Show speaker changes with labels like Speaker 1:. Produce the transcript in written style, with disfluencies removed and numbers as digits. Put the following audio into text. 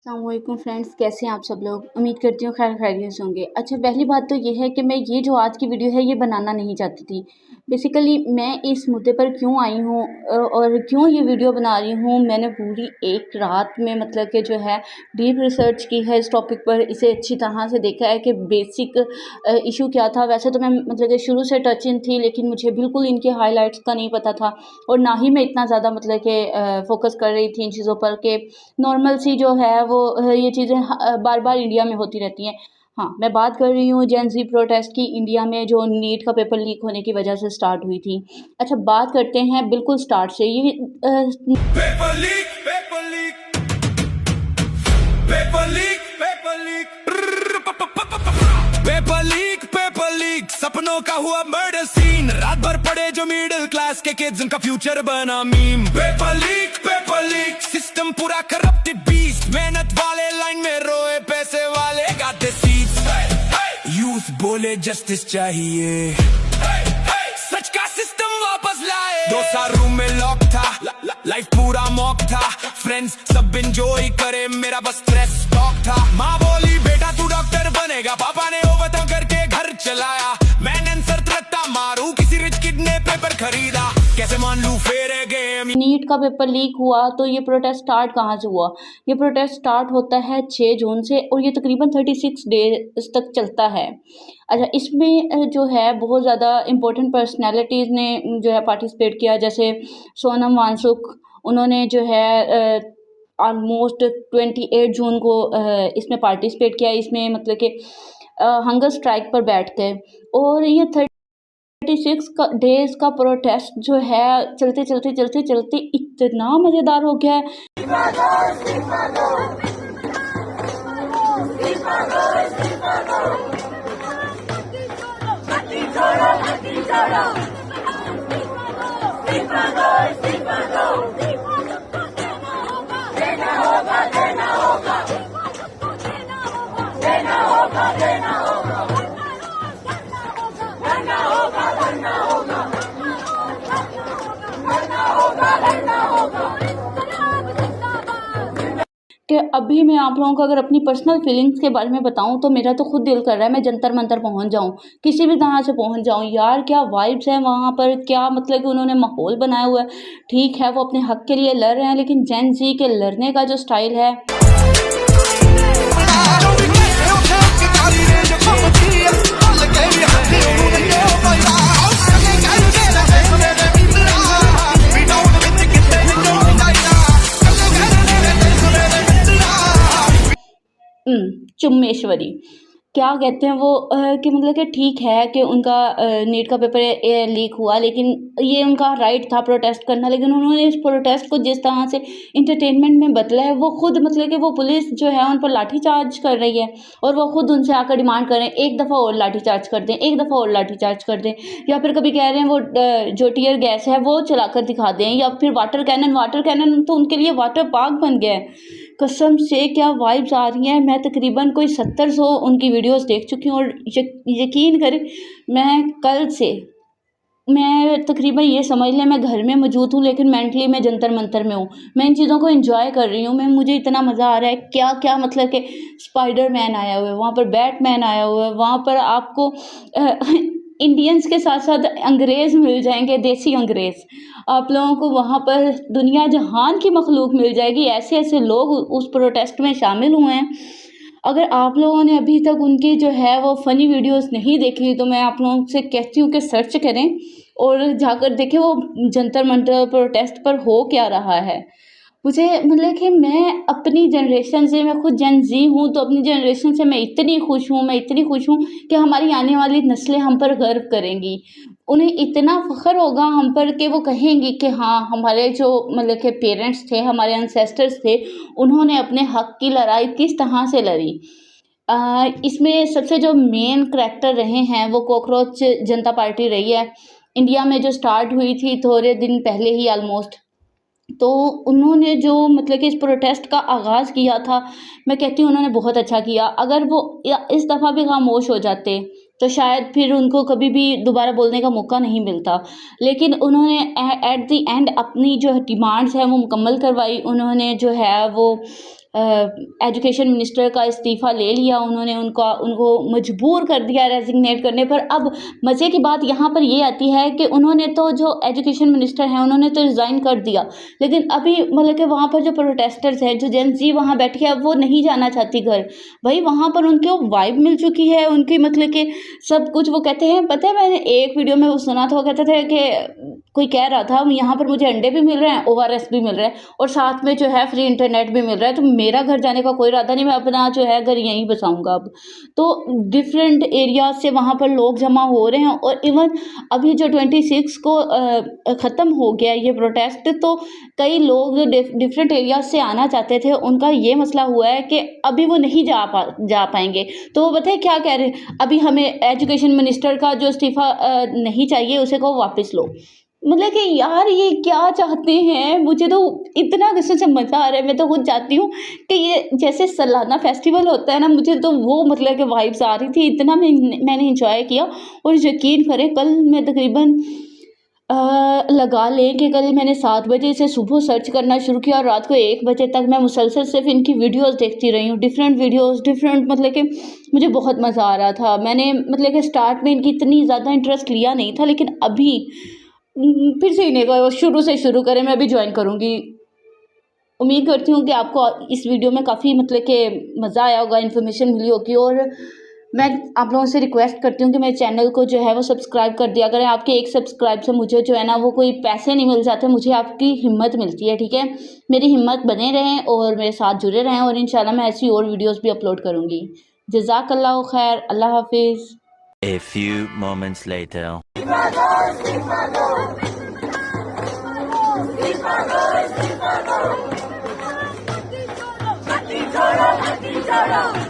Speaker 1: अस्सलामुअलैकुम फ्रेंड्स, कैसे हैं आप सब लोग। उम्मीद करती हूँ खैर खैरियत से होंगे। अच्छा, पहली बात तो ये है कि मैं ये जो आज की वीडियो है ये बनाना नहीं चाहती थी। बेसिकली मैं इस मुद्दे पर क्यों आई हूँ और क्यों ये वीडियो बना रही हूँ, मैंने पूरी एक रात में मतलब कि जो है डीप रिसर्च की है इस टॉपिक पर। इसे अच्छी तरह से देखा है कि बेसिक इशू क्या था। वैसे तो मैं मतलब कि शुरू से टच इन थी, लेकिन मुझे बिल्कुल इनके हाईलाइट्स का नहीं पता था और ना ही मैं इतना ज़्यादा मतलब कि फोकस कर रही थी इन चीज़ों पर कि नॉर्मल सी जो है वो ये चीज़ें बार बार इंडिया में होती रहती हैं। हाँ, मैं बात कर रही हूँ जेन ज़ी प्रोटेस्ट की, इंडिया में जो नीट का पेपर लीक होने की वजह से स्टार्ट हुई थी। अच्छा, बात करते हैं बिल्कुल स्टार्ट से। ये
Speaker 2: paper leak paper leak paper leak paper leak paper leak सपनों का हुआ मर्डर सीन। रात भर पड़े जो मिडिल क्लास के किड्स, उनका फ्यूचर बना मीम। पेपर लीक सिस्टम पूरा करप्टेड बीस्ट। मेहनत वाले लाइन में रोए, पैसे वाले गाते सीट्स। यूथ बोले जस्टिस चाहिए, सच का सिस्टम वापस लाए। 2 साल रूम में लॉक था, लाइफ पूरा मॉक था। फ्रेंड्स सब एंजॉय करे, मेरा बस स्ट्रेस स्टॉक था। माँ बोली बेटा तू डॉक्टर बनेगा, पापा ने ओवरटाइम करके घर चलाया। मैंने आंसर रट्टा मारू, किसी रिच किड ने पेपर खरीदा। कैसे मान लूं फेरे गेम।
Speaker 1: नीट का पेपर लीक हुआ तो ये प्रोटेस्ट स्टार्ट कहाँ से हुआ? ये प्रोटेस्ट स्टार्ट होता है 6 जून से और ये तकरीबन 36 डेज तक चलता है। अच्छा, इसमें जो है बहुत ज़्यादा इम्पोर्टेंट पर्सनैलिटीज़ ने जो है पार्टिसिपेट किया, जैसे सोनम वांगचुक। उन्होंने जो है ऑलमोस्ट 28 जून को इसमें पार्टिसिपेट किया। इसमें मतलब कि हंगर स्ट्राइक पर बैठ गए और ये 36 डेज का प्रोटेस्ट जो है चलते चलते चलते चलते इतना मज़ेदार हो गया है। कि अभी मैं आप लोगों को अगर अपनी पर्सनल फीलिंग्स के बारे में बताऊं तो मेरा तो खुद दिल कर रहा है मैं जंतर मंतर पहुंच जाऊं, किसी भी तरह से पहुंच जाऊं। यार क्या वाइब्स हैं वहां पर, क्या मतलब कि उन्होंने माहौल बनाया हुआ है। ठीक है वो अपने हक के लिए लड़ रहे हैं, लेकिन जेन ज़ी के लड़ने का जो स्टाइल है चुम्मेश्वरी, क्या कहते हैं वो कि मतलब कि ठीक है कि उनका नीट का पेपर लीक हुआ, लेकिन ये उनका राइट था प्रोटेस्ट करना। लेकिन उन्होंने इस प्रोटेस्ट को जिस तरह से इंटरटेनमेंट में बदला है, वो खुद मतलब कि वो पुलिस जो है उन पर लाठीचार्ज कर रही है और वो खुद उनसे आकर डिमांड कर रहे हैं एक दफ़ा और लाठीचार्ज कर दें, एक दफ़ा और लाठीचार्ज कर दें। या फिर कभी कह रहे हैं वो जो टीयर गैस है वो चलाकर दिखा दें, या फिर वाटर कैनन तो उनके लिए वाटर पार्क बन गया है। कसम से क्या वाइब्स आ रही हैं। मैं तकरीबन कोई 70-100 उनकी वीडियोस देख चुकी हूँ और यकीन करें मैं कल से मैं तकरीबन ये समझ लें मैं घर में मौजूद हूँ, लेकिन मेंटली मैं जंतर मंतर में हूँ। मैं इन चीज़ों को एंजॉय कर रही हूँ। मुझे इतना मज़ा आ रहा है। क्या क्या मतलब कि स्पाइडरमैन आया हुआ है वहाँ पर, बैटमैन आया हुआ है वहाँ पर, आपको इंडियंस के साथ साथ अंग्रेज़ मिल जाएंगे, देसी अंग्रेज़। आप लोगों को वहाँ पर दुनिया जहान की मखलूक मिल जाएगी। ऐसे ऐसे लोग उस प्रोटेस्ट में शामिल हुए हैं। अगर आप लोगों ने अभी तक उनकी जो है वो फ़नी वीडियोस नहीं देखी तो मैं आप लोगों से कहती हूँ कि सर्च करें और जाकर देखें वो जंतर मंतर प्रोटेस्ट पर हो क्या रहा है। मुझे मतलब कि मैं अपनी जनरेशन से, मैं खुद जेन ज़ी हूँ, तो अपनी जनरेशन से मैं इतनी खुश हूँ कि हमारी आने वाली नस्लें हम पर गर्व करेंगी। उन्हें इतना फ़ख्र होगा हम पर कि वो कहेंगी कि हाँ, हमारे जो मतलब के पेरेंट्स थे, हमारे एंसेस्टर्स थे, उन्होंने अपने हक़ की लड़ाई किस तरह से लड़ी। इसमें सबसे जो मेन करैक्टर रहे हैं वो कॉकरोच जनता पार्टी रही है। इंडिया में जो स्टार्ट हुई थी थोड़े दिन पहले ही ऑलमोस्ट, तो उन्होंने जो मतलब कि इस प्रोटेस्ट का आगाज़ किया था, मैं कहती हूँ उन्होंने बहुत अच्छा किया। अगर वो इस दफ़ा भी खामोश हो जाते तो शायद फिर उनको कभी भी दोबारा बोलने का मौका नहीं मिलता। लेकिन उन्होंने एट द एंड अपनी जो डिमांड्स है वो मुकम्मल करवाई। उन्होंने जो है वो एजुकेशन मिनिस्टर का इस्तीफ़ा ले लिया उन्होंने, उनको मजबूर कर दिया रेजिग्नेट करने पर। अब मज़े की बात यहाँ पर ये आती है कि उन्होंने तो जो एजुकेशन मिनिस्टर हैं उन्होंने तो रिज़ाइन कर दिया, लेकिन अभी मतलब कि वहाँ पर जो प्रोटेस्टर्स हैं, जो जेन ज़ी वहाँ बैठी है, अब वो नहीं जाना चाहती घर। भाई वहाँ पर उनको वाइब मिल चुकी है, उनकी मतलब कि सब कुछ। वो कहते हैं, पता है मैंने एक वीडियो में वो सुना था, वो कहते थे कि कोई कह रहा था यहाँ पर मुझे अंडे भी मिल रहे हैं, ORS भी मिल रहा है और साथ में जो है फ्री इंटरनेट भी मिल रहा है, तो मेरा घर जाने का कोई इरादा नहीं, मैं अपना जो है घर यहीं बसाऊंगा अब। तो डिफरेंट एरियाज से वहाँ पर लोग जमा हो रहे हैं और इवन अभी जो 26 को ख़त्म हो गया ये प्रोटेस्ट, तो कई लोग जो डिफरेंट एरियाज से आना चाहते थे उनका ये मसला हुआ है कि अभी वो नहीं जा पाएंगे। तो वो बताए क्या कह रहे हैं, अभी हमें एजुकेशन मिनिस्टर का जो इस्तीफ़ा नहीं चाहिए उसे को वापस लो। मतलब कि यार ये क्या चाहते हैं, मुझे तो इतना कसम से मज़ा आ रहा है। मैं तो खुद चाहती हूँ कि ये जैसे सालाना फेस्टिवल होता है ना, मुझे तो वो मतलब कि वाइब्स आ रही थी, इतना मैंने इंजॉय किया। और यकीन करें कल मैं तकरीबन लगा लें कि कल मैंने 7 बजे से सुबह सर्च करना शुरू किया और रात को 1 बजे तक मैं मुसलसल सिर्फ इनकी वीडियोस देखती रही हूँ, डिफरेंट वीडियोस, डिफरेंट मतलब कि मुझे बहुत मज़ा आ रहा था। मैंने मतलब कि स्टार्ट में इनकी इतनी ज़्यादा इंटरेस्ट लिया नहीं था, लेकिन अभी फिर से इन्हें को शुरू से शुरू करें, मैं भी ज्वाइन करूँगी। उम्मीद करती हूँ कि आपको इस वीडियो में काफ़ी मतलब कि मज़ा आया होगा, इन्फॉर्मेशन मिली होगी। और मैं आप लोगों से रिक्वेस्ट करती हूँ कि मेरे चैनल को जो है वो सब्सक्राइब कर दिया करें। आपके एक सब्सक्राइब से मुझे जो है ना वो कोई पैसे नहीं मिल जाते, मुझे आपकी हिम्मत मिलती है, ठीक है। मेरी हिम्मत बने रहें और मेरे साथ जुड़े रहें और इंशाल्लाह मैं ऐसी और वीडियोज़ भी अपलोड करूँगी। जज़ाकल्लाह खैर, अल्लाह हाफिज़।
Speaker 3: A few moments later.
Speaker 4: छोड़ो